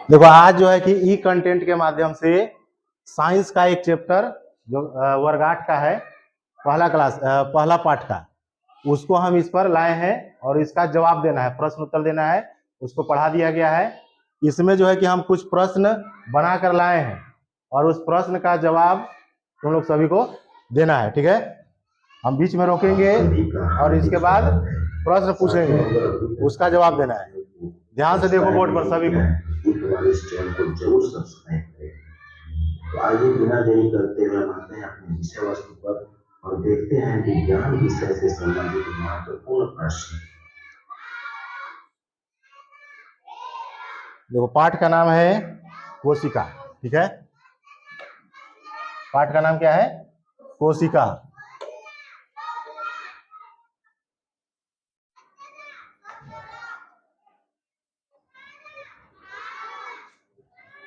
देखो आज जो है कि ई कंटेंट के माध्यम से साइंस का एक चैप्टर जो वर्ग 8 का है, पहला पाठ का, उसको हम इस पर लाए हैं और इसका जवाब देना है, प्रश्न उत्तर देना है। उसको पढ़ा दिया गया है। इसमें जो है कि हम कुछ प्रश्न बना कर लाए हैं और उस प्रश्न का जवाब तुम लोग सभी को देना है। ठीक है, हम बीच में रोकेंगे और इसके बाद प्रश्न पूछेंगे, उसका जवाब देना है। ध्यान से देखो बोर्ड पर सभी को। इस चैनल को जरूर सब्सक्राइब करें। तो आइए बिना देरी करते हुए हम आते हैं अपने विषय वस्तु पर और देखते हैं विज्ञान विषय से संबंधित महत्वपूर्ण प्रश्न। देखो पाठ का नाम है कोशिका। ठीक है, पाठ का नाम क्या है? कोशिका।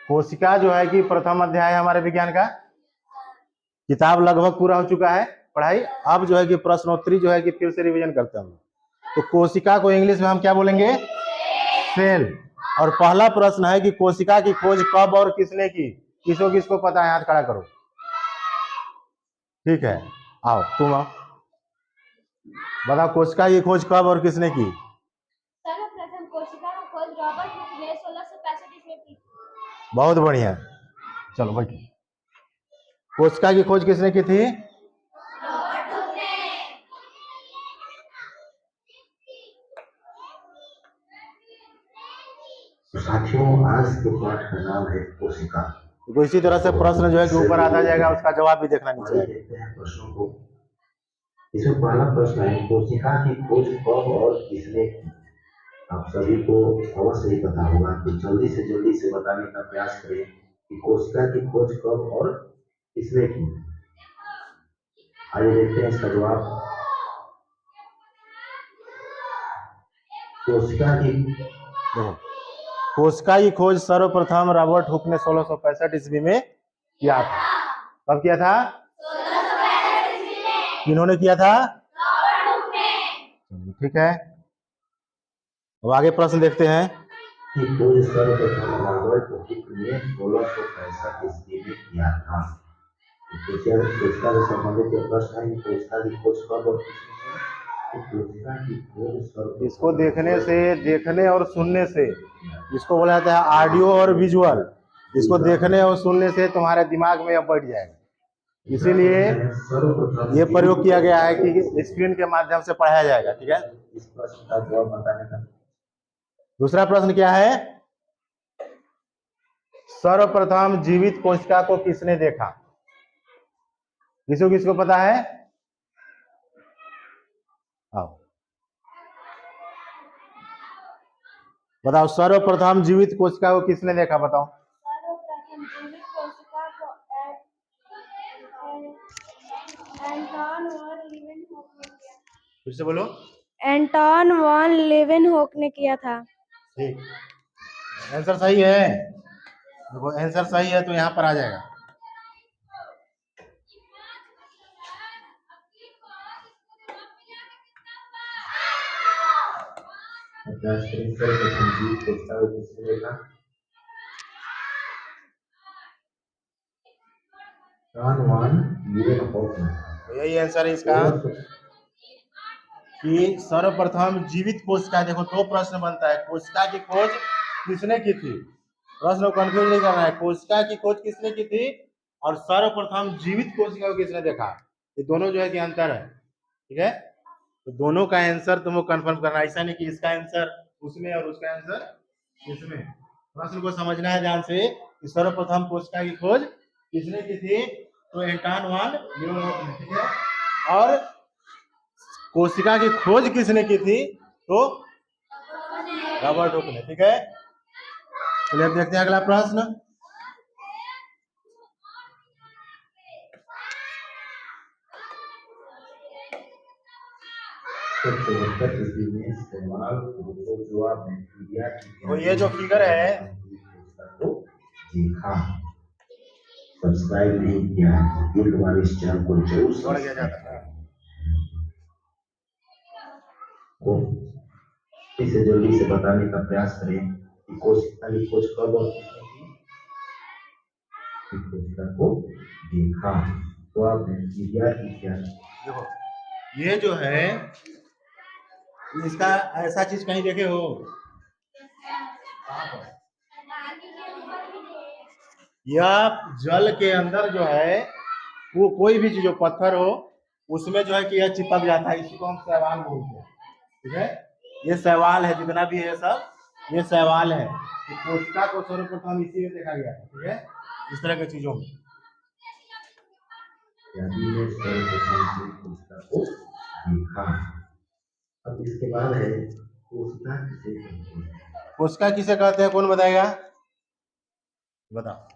कोशिका जो है कि प्रथम अध्याय हमारे विज्ञान का, किताब लगभग पूरा हो चुका है पढ़ाई। अब जो है कि प्रश्नोत्तरी जो है कि फिर से रिवीजन करते हैं हम। तो कोशिका को इंग्लिश में हम क्या बोलेंगे? सेल। और पहला प्रश्न है कि कोशिका की खोज कब और किसने की? किसको किसको पता है? हाथ खड़ा करो। ठीक है, आओ तुम आओ, बताओ कोशिका की खोज कब और किसने की? सर्वप्रथम कोशिका की खोज रॉबर्ट हुक ने 1665 ईस्वी में की। बहुत बढ़िया, चलो बैठो। कोशिका की खोज किसने की थी? साथियों, आज के पाठ का नाम है कोशिका। तो इसी तरह से प्रश्न जो है कि ऊपर आता जाएगा, उसका जवाब भी देखना नहीं चाहिए। देखते हैं प्रश्नों को। इसमें पहला प्रश्न है, कोशिका की खोज कब और किसने की? आप सभी को अवश्य ही पता होगा, तो जल्दी से बताने का प्रयास करें कि कोशिका की खोज कब और किसने की। आइए देखते हैं इसका जवाब। कोशिका की खोज सर्वप्रथम रॉबर्ट हुक ने 1665 ईस्वी में किया था। कब किया था? 1665 ईस्वी में। किन्होंने किया था? रॉबर्ट हुक ने। ठीक है, अब आगे प्रश्न देखते हैं। कि खोज सर्वप्रथम रॉबर्ट हुक ने 1665 ईस्वी में किया था। कोशिका से संबंधित प्रश्न है, कोशिका की खोज कब और किसने की? कोशिका की खोज इसको देखने और सुनने से, इसको बोला जाता है ऑडियो और विजुअल। इसको देखने और सुनने से तुम्हारे दिमाग में अब बैठ जाएगा, इसीलिए ये प्रयोग किया गया है कि स्क्रीन के माध्यम से पढ़ाया जाएगा। ठीक है, इस प्रश्न का जवाब बताने का। दूसरा प्रश्न क्या है? सर्वप्रथम जीवित कोशिका को किसने देखा? किसको पता है? आओ बताओ, सर्वप्रथम जीवित कोशिका को किसने देखा? बताओ। सर्वप्रथम जीवित कोशिका को एंटोन वॉन लीeuwenhoek ने किया। फिर से बोलो। एंटोन वॉन लीeuwenhoek ने किया था। ठीक, आंसर सही है। देखो आंसर सही है तो यहाँ पर आ जाएगा। यही आंसर है इसका कि सर्वप्रथम जीवित कोशिका। देखो दो प्रश्न बनता है, कोशिका की खोज किसने की थी? प्रश्न को कंफ्यूज नहीं करना है, कोशिका की खोज किसने की थी और सर्वप्रथम जीवित कोशिका को किसने देखा, ये दोनों जो है कि अंतर है। ठीक है, तो दोनों का आंसर तुमको कंफर्म करना है, ऐसा नहीं कि इसका आंसर उसमें और उसका आंसर इसमें। प्रश्न को समझना है ध्यान से कि सर्वप्रथम कोशिका की खोज किसने की थी, तो एंटोन वॉन लीeuwenhoek ने। ठीक है, और कोशिका की खोज किसने की थी, तो रॉबर्ट हुक ने। ठीक है, चलिए अब देखते हैं अगला प्रश्न। तो ये जो फिगर है, सब्सक्राइब नहीं किया है तो हमारे इस चैनल को जरूर सब्सक्राइब करें। इसे जल्दी से बताने का प्रयास करें कि कोशिका की खोज कब और किसने की? कि कोशिका को देखा। तो आप बैक्टीरिया की क्या? देखो ये जो है इसका ऐसा चीज कहीं देखे हो? यह जल के अंदर जो है वो कोई भी चीज हो, पत्थर हो, उसमें जो है कि यह चिपक जाता है, इसी को हम शैवाल बोलते हैं। ठीक है, ये शैवाल है, जितना भी है सब ये शैवाल है। तो कोशिका को सर्वप्रथम इसी में देखा गया है। ठीक है, इस तरह की चीजों में यानी ये सर्वप्रथम कोशिका को देखा। अब इसके बाद है कोशिका किसे कहते हैं? कोशिका किसे कहते हैं, कौन बताएगा? बताओ।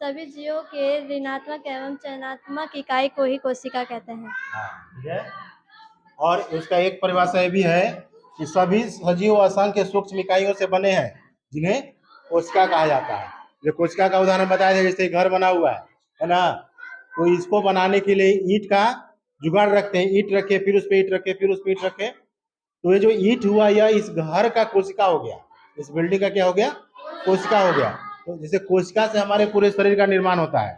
सभी जीवों के ऋणात्मक एवं चयनात्मक इकाई को ही कोशिका कहते हैं। ठीक है, और उसका एक परिभाषा ये भी है कि सभी सजीव असंख्य सूक्ष्म इकाइयों से बने हैं जिन्हें कोशिका कहा जाता है। जो कोशिका का उदाहरण बताया था, जैसे घर बना हुआ है ना, तो इसको बनाने के लिए ईंट का जुगाड़ रखते हैं, ईंट रखे फिर उस पे ईंट रखे फिर उस पे ईंट रखे, तो ये जो ईंट हुआ यह इस घर का कोशिका हो गया, इस बिल्डिंग का क्या हो गया? कोशिका हो गया। तो जैसे कोशिका से हमारे पूरे शरीर का निर्माण होता है,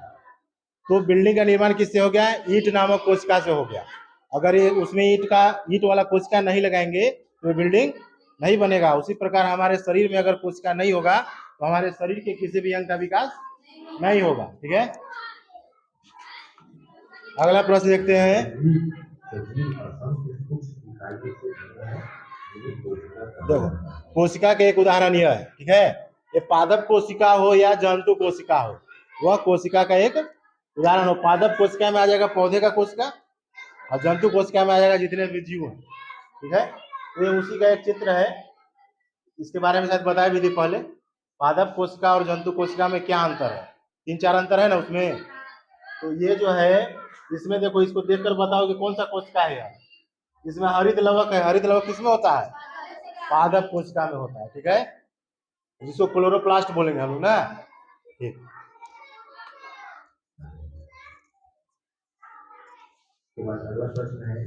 तो बिल्डिंग का निर्माण किससे हो गया? ईंट नामक कोशिका से हो गया। अगर ये उसमें ईंट वाला कोशिका नहीं लगाएंगे तो ये बिल्डिंग नहीं बनेगा। उसी प्रकार हमारे शरीर में अगर कोशिका नहीं होगा तो हमारे शरीर के किसी भी अंग का विकास नहीं होगा। ठीक है, अगला प्रश्न देखते हैं। सजीव असंख्य सूक्ष्म इकाइयों से बने हैं जिन्हें कोशिका कहा देखो जाता है। कोशिका के एक उदाहरण यह है। ठीक है, ये पादप कोशिका हो या जंतु कोशिका हो, वह कोशिका का एक उदाहरण हो। पादप कोशिका में आ जाएगा पौधे का कोशिका, और जंतु कोशिका में आ जाएगा जितने भी जीव हैं। ठीक है, तो ये उसी का एक चित्र है, इसके बारे में शायद बताया भी थी पहले। पादप कोशिका और जंतु कोशिका में क्या अंतर है? 3-4 अंतर है ना उसमें। तो ये जो है इसमें देखो, इसको देखकर बताओ कि कौन सा कोशिका है यार। इसमें हरित लवक है, हरित लवक किसमें होता है? पादप कोशिका में होता है। ठीक है, जिसको क्लोरोप्लास्ट बोलेंगे हम लोग ना। ठीक, के बाद अगला प्रश्न है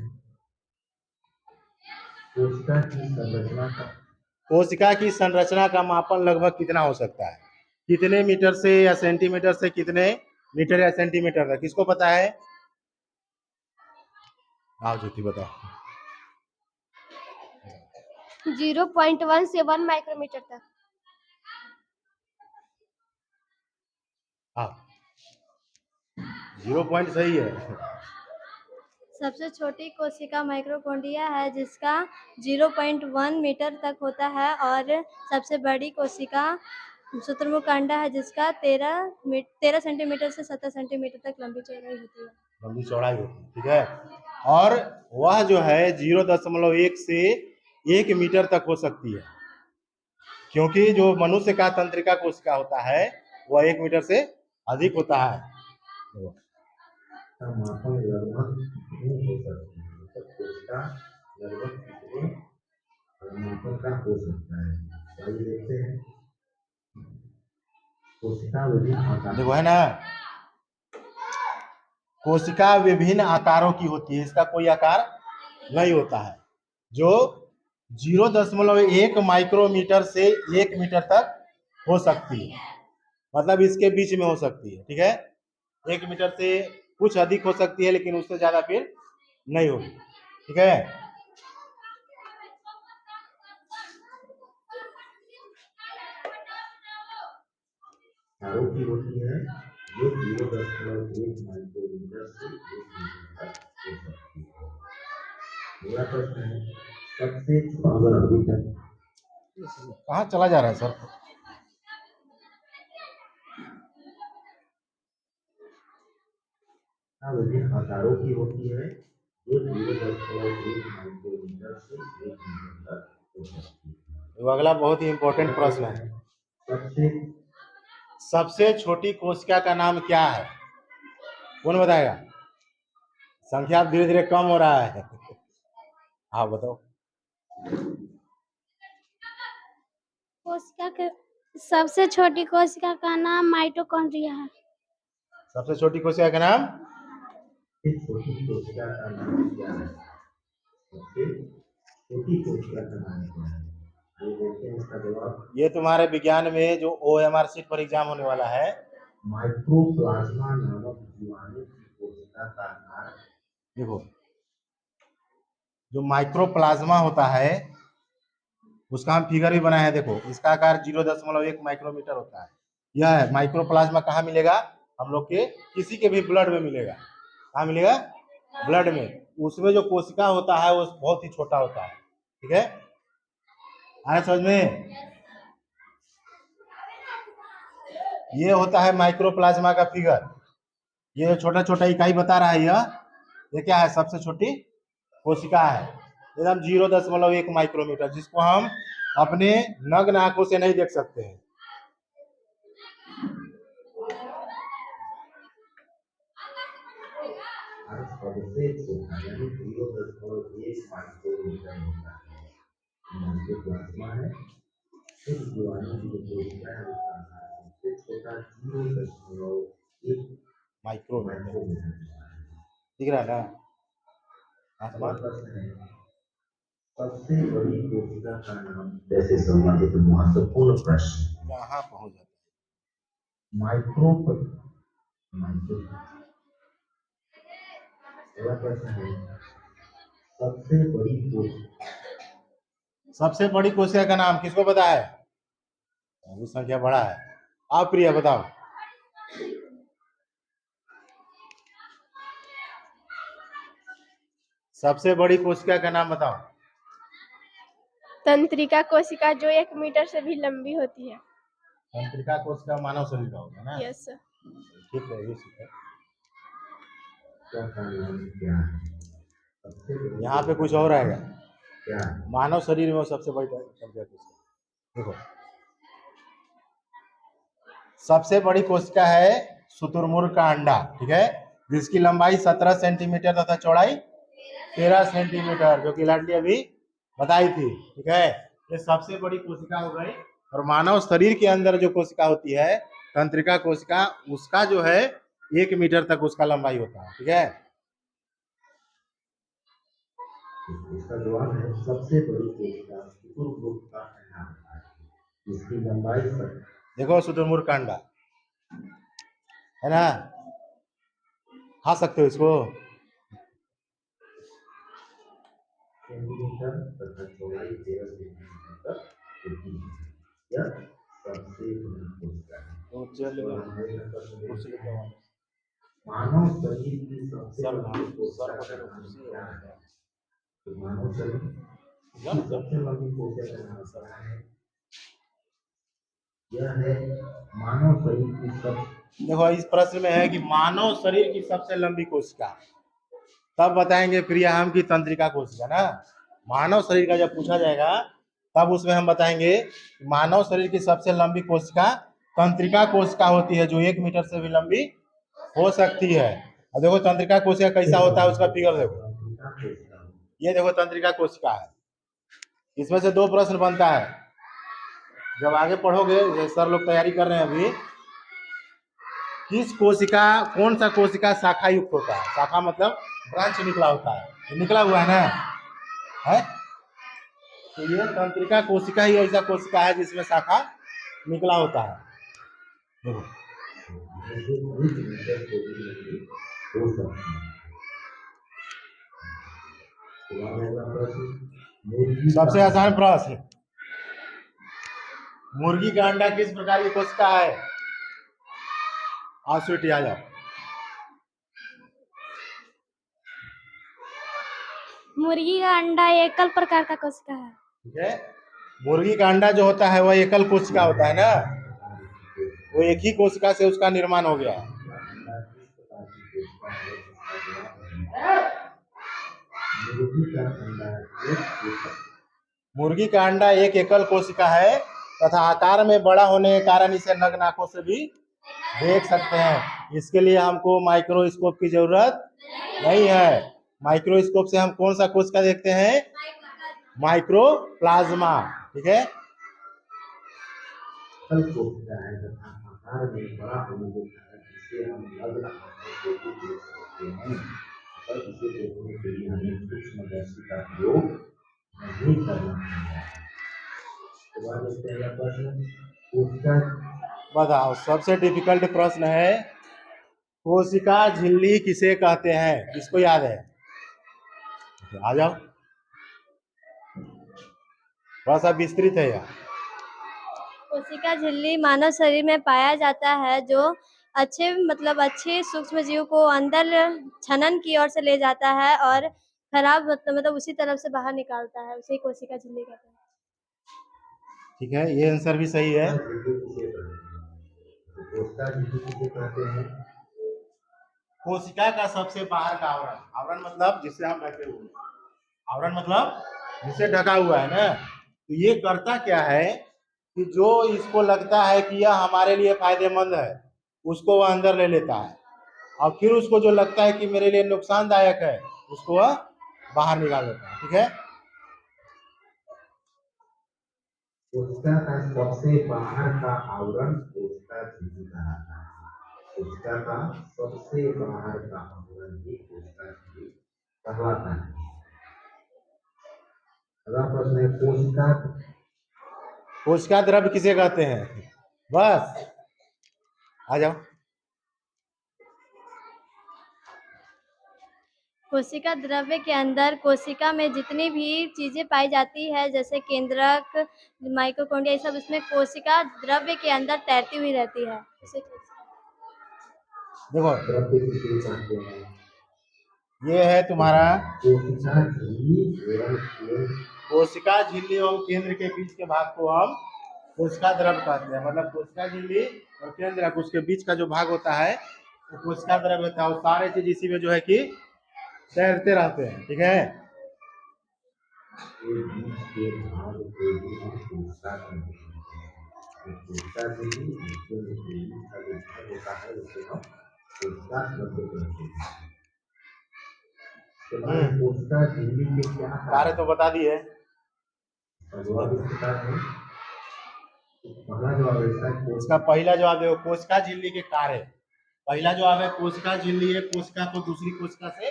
कोशिका की संरचना का कोशिका की संरचना का मापन लगभग कितना हो सकता है? कितने मीटर से या सेंटीमीटर से कितने मीटर या सेंटीमीटर तक, किसको पता है? आप ज्योति बताओ। 0.1 से 1 माइक्रोमीटर तक। हाँ, 0 पॉइंट सही है। सबसे छोटी कोशिका माइक्रोकॉन्ड्रिया है जिसका 0.1 मीटर तक होता है, और सबसे बड़ी कोशिका शुतुरमुर्ग अंडा है जिसका 13 सेंटीमीटर से 70 सेंटीमीटर तक लंबी चौड़ाई होती है। लंबी चौड़ाई होती है। ठीक है, और वह जो है 0.1 से 1 मीटर तक हो सकती है, क्योंकि जो मनुष्य का तंत्रिका कोशिका होता है वह 1 मीटर से अधिक होता है। का मापन लगभग कितने हो सकती है? मतलब कोशिका लगभग कितने मापन का हो सकता है? आइए देखते हैं। कोशिका विभिन्न आकार देखो है ना, कोशिका विभिन्न आकारों की होती है, इसका कोई आकार नहीं होता है। जो 0.1 माइक्रोमीटर से 1 मीटर तक हो सकती है, मतलब इसके बीच में हो सकती है। ठीक है, 1 मीटर से कुछ अधिक हो सकती है, लेकिन उससे ज्यादा फिर नहीं होगी। ठीक है, आकारों की होती है जो 0.1 माइक्रोमीटर से 1 मीटर तक हो सकती है। अगला प्रश्न है सबसे अगर अभी तक कहाँ चला जा रहा है सर? विभिन्न आकारों की होती है जो 0.1 माइक्रोमीटर से 1 मीटर तक हो सकती है। तो अगला बहुत ही इंपॉर्टेंट प्रश्न है, सबसे सबसे छोटी कोशिका का नाम क्या है? कौन बताएगा? संख्या धीरे धीरे कम हो रहा है। हाँ बताओ। कोशिका के सबसे छोटी कोशिका का नाम माइटोकॉन्ड्रिया है। सबसे छोटी कोशिका का नाम? छोटी कोशिका का नाम क्या है? सबसे छोटी कोशिका का नाम क्या है? ये देखते हैं इसका जवाब। ये तुम्हारे विज्ञान में जो OMR शीट पर एग्जाम होने वाला है, माइक्रोप्लाज्मा नामक जीवाणु की कोशिका का आकार। देखो जो माइक्रोप्लाज्मा होता है उसका हम फिगर भी बनाए हैं। देखो इसका आकार 0.1 माइक्रोमीटर होता है। यह है माइक्रोप्लाज्मा। कहाँ मिलेगा? हम लोग के किसी के भी ब्लड में मिलेगा। कहाँ मिलेगा? ब्लड में। उसमें जो कोशिका होता है वो बहुत ही छोटा होता है। ठीक है, आए समझ में? ये होता है माइक्रोप्लाज्मा का फिगर। ये जो छोटा छोटा इकाई बता रहा है, ये क्या है? सबसे छोटी कोशिका है, एकदम 0.1 माइक्रोमीटर, जिसको हम अपने नग्न आंखों से नहीं देख सकते हैं। और सबसे छोटा यानी 0.1 माइक्रोमीटर होता है माइक्रोप्लाज्मा है। इस जीवाणु की जो कोशिका है उसका आकार सबसे छोटा 0.1 माइक्रोमीटर माइक्रोमीटर होता है। दिख रहा है ना? अगला आसमान प्रश्न है, सबसे बड़ी कोशिका का नाम जैसे संबंधित महत्वपूर्ण प्रश्न। कहाँ पहुंच जाता माइक्रो माइक्रो अगला प्रश्न है, सबसे बड़ी कोशिका। है? सबसे बड़ी कोशिका का नाम किसको पता है? अभी संख्या बड़ा है। आप प्रिया बताओ। सबसे बड़ी कोशिका का नाम बताओ। तंत्रिका कोशिका, जो 1 मीटर से भी लंबी होती है। तंत्रिका कोशिका मानव शरीर का होता है ना? Yes sir. ठीक है, ये ठीक है। का नाम क्या है? सबसे बड़ी यहाँ पे कुछ और आएगा। क्या है? मानव शरीर में वो सबसे बड़ी तंत्रिका कोशिका। देखो सबसे बड़ी कोशिका है शुतुरमुर्ग का अंडा। ठीक है, जिसकी लंबाई 17 सेंटीमीटर तथा चौड़ाई 13 सेंटीमीटर, जो कि लाडली अभी बताई थी। ठीक है, ये सबसे बड़ी कोशिका हो गई। और मानव शरीर के अंदर जो कोशिका होती है तंत्रिका कोशिका, उसका जो है 1 मीटर तक उसका लंबाई होता है। ठीक है, इसका जवाब है सबसे बड़ी कोशिका शुतुरमुर्ग का अंडा होता है, जिसकी लंबाई देखो शुतुरमुर्ग का अंडा है ना, खा सकते हो इसको। सेंटीमीटर तथा चौड़ाई 13 सेंटीमीटर तक होती है। यह सबसे बड़ी कोशिका है। तो चल और हमारे यहाँ पर कुर्सी लेके आओ। मानव शरीर की सबसे सर लंबी कोशिका सर का पकड़ो, नाम कुर्सी क्या लेके है? आओ। तो मानव शरीर की सबसे लंबी कोशिका का नाम क्या है? यह है मानव शरीर की सब। देखो इस प्रश्न में है कि मानव शरीर की सबसे लंबी कोशिका, तब बताएंगे प्रिया हम की तंत्रिका कोशिका ना। मानव शरीर का जब पूछा जाएगा तब उसमें हम बताएंगे मानव शरीर की सबसे लंबी कोशिका तंत्रिका कोशिका होती है, जो 1 मीटर से भी लंबी हो सकती है। और देखो तंत्रिका कोशिका कैसा होता है, उसका फिगर देखो। ये देखो तंत्रिका कोशिका है। इसमें से 2 प्रश्न बनता है। जब आगे पढ़ोगे, सर लोग तैयारी कर रहे हैं अभी, किस कोशिका, कौन सा कोशिका शाखा युक्त होता है? शाखा मतलब ब्रांच निकला होता है, ये निकला हुआ है ना, है? तो ये तंत्रिका कोशिका ही ऐसा कोशिका है जिसमें शाखा निकला होता है। देखो सबसे आसान प्रश्न, मुर्गी का अंडा किस प्रकार की कोशिका है? आओ स्वीटी आ जाओ। मुर्गी का अंडा एकल प्रकार का कोशिका है। ठीक है, मुर्गी का अंडा जो होता है वह एकल कोशिका होता है ना, वो एक ही कोशिका से उसका निर्माण हो गया। मुर्गी का अंडा एक एकल कोशिका है तथा आकार में बड़ा होने के कारण इसे नग्न आंखों से भी देख सकते हैं। इसके लिए हमको माइक्रोस्कोप की जरूरत नहीं है। माइक्रोस्कोप से हम कौन सा कोशिका देखते हैं? माइक्रोप्लाज्मा। ठीक है, कोशिका है तथा आकार में बड़ा होने के कारण इसे हम नग्न आंखों से भी देख सकते हैं। पर इसे देखने के लिए हमें सूक्ष्मदर्शी का प्रयोग नहीं करना है। उसके बाद देखते हैं अगला प्रश्न, कोशिका बताओ, सबसे डिफिकल्ट प्रश्न है, कोशिका झिल्ली किसे कहते हैं? किसको याद है? आ जाओ, थोड़ा सा विस्तृत है यार। कोशिका झिल्ली मानव शरीर में पाया जाता है जो अच्छे सूक्ष्म जीव को अंदर छनन की ओर से ले जाता है और खराब मतलब उसी तरफ से बाहर निकालता है, उसे कोशिका झिल्ली कहते हैं। ठीक है, ये आंसर भी सही है। कोशिका झिल्ली किसे कहते हैं? कोशिका का सबसे बाहर का आवरण, आवरण मतलब जिससे हम ढके हुए, आवरण मतलब जिससे ढका हुआ है ना, तो ये करता क्या है कि जो इसको लगता है कि यह हमारे लिए फायदेमंद है, उसको वह अंदर ले लेता है, और फिर उसको जो लगता है कि मेरे लिए नुकसानदायक है, उसको वह बाहर निकाल देता है। ठीक है, कोशिका का सबसे बाहर का आवरण कोशिका झिल्ली कहलाता है। कोशिका का सबसे बाहर का आवरण ही कोशिका झिल्ली कहलाता है। अगला प्रश्न है, कोशिका द्रव्य किसे कहते हैं? बस आ जाओ। कोशिका द्रव्य के अंदर कोशिका में जितनी भी चीजें पाई जाती है जैसे केंद्रक, माइटोकॉन्ड्रिया, ये सब इसमें कोशिका द्रव्य के अंदर तैरती हुई रहती है। देखो, द्रव्य किसे कहते हैं? ये है तुम्हारा कोशिका झिल्ली एवं केंद्र। कोशिका झिल्ली और केंद्र के बीच के भाग को हम कोशिका द्रव्य कहते हैं। मतलब कोशिका झिल्ली और केंद्र उसके बीच का जो भाग होता है वो कोशिका द्रव्य होता है। वो सारे चीज इसी में जो है कि तैरते रहते हैं। ठीक है, के बीच के भाग को भी हम कोशिका कहते हैं। कोशिका झिल्ली और केंद्र के बीच का जो भाग होता है उसे हम कोशिका द्रव्य कहते हैं। तो कोशिका झिल्ली के क्या कार्य तो बता दिए। जवाब इस प्रकार है। पहला जवाब ऐसा है, इसका पहला जवाब देखो, कोशिका झिल्ली के कार्य। पहला जवाब है कोशिका झिल्ली है कोशिका को दूसरी कोशिका से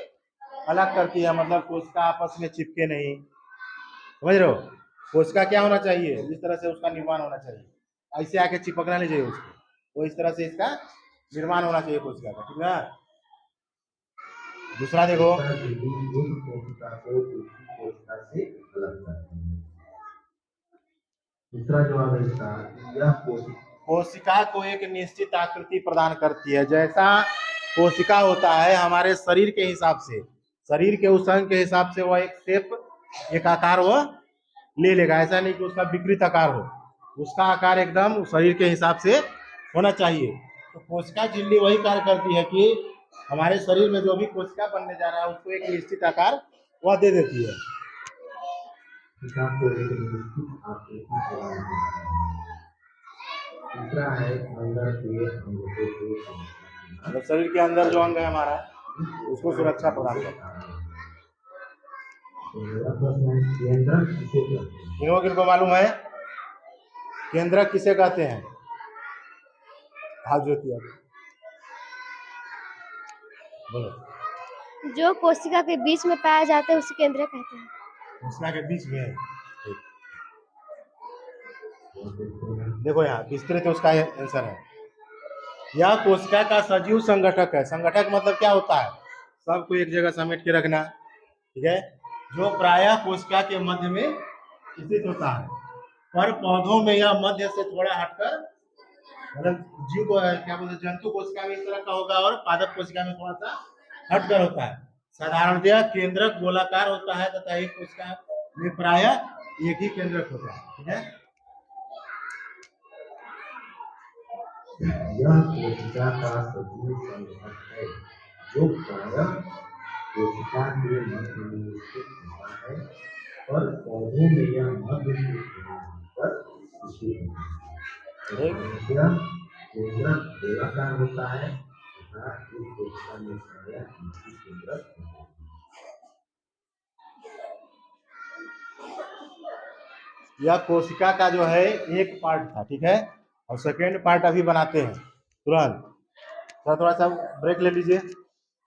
अलग करती है, मतलब कोशिका आपस में चिपके नहीं। समझ रहे हो? कोशिका क्या होना चाहिए, इस तरह से उसका निर्माण होना चाहिए, ऐसे आके चिपकना नहीं चाहिए उसको, तो इस तरह से इसका निर्माण होना चाहिए कोशिका का। ठीक है, दूसरा देखो, कोशिका झिल्ली एक कोशिका को दूसरी कोशिका से अलग करती है। दूसरा जवाब है इसका, यह कोशिका को एक निश्चित आकृति प्रदान करती है। जैसा कोशिका होता है हमारे शरीर के हिसाब से, शरीर के उस अंग के हिसाब से वह एक शेप, एक आकार वह ले लेगा। ऐसा नहीं कि उसका विकृत आकार हो, उसका आकार एकदम शरीर के हिसाब से होना चाहिए। तो कोशिका झिल्ली वही कार्य करती है कि हमारे शरीर में जो भी कोशिका बनने जा रहा है उसको एक निश्चित आकार वह दे देती है। कोशिका को एक निश्चित आकृति प्रदान करती है। तीसरा है अंदर के अंगों को मतलब शरीर के अंदर जो अंग है हमारा उसको सुरक्षा प्रदान करता है। केंद्रक किसे कहते हैं? इनको किनको मालूम है केंद्रक किसे कहते हैं? हाथ जोतिया बोलो। जो कोशिका के बीच में पाया जाता है उसे केंद्र कहते हैं। कोशिका के बीच में है। देखो यहाँ विस्तृत उसका आंसर है, यह कोशिका का सजीव संगठक है। संगठक मतलब क्या होता है? सबको एक जगह समेट के रखना। ठीक है, जो प्रायः कोशिका के मध्य में स्थित होता है, पर पौधों में यह मध्य से थोड़ा हटकर, मतलब जीव को क्या बोलते हैं, जंतु कोशिका में इस तरह का होगा और पादप कोशिका में थोड़ा सा हटकर होता है। साधारणतया केंद्रक गोलाकार होता है तथा एक कोशिका में प्रायः एक ही केंद्रक होता है। ठीक है, यह कोशिका का सजीव संगठक है जो प्रायः कोशिका के मध्य में स्थित होता है, पर पौधों में यह मध्य से पर स्थित होता है। यह केंद्रक गोलाकार होता है तथा इस कोशिका में प्रायः एक ही केंद्रक होता है। यह कोशिका का जो है एक पार्ट था। ठीक है, और सेकेंड पार्ट अभी बनाते हैं तुरंत। थोड़ा सा ब्रेक ले लीजिए।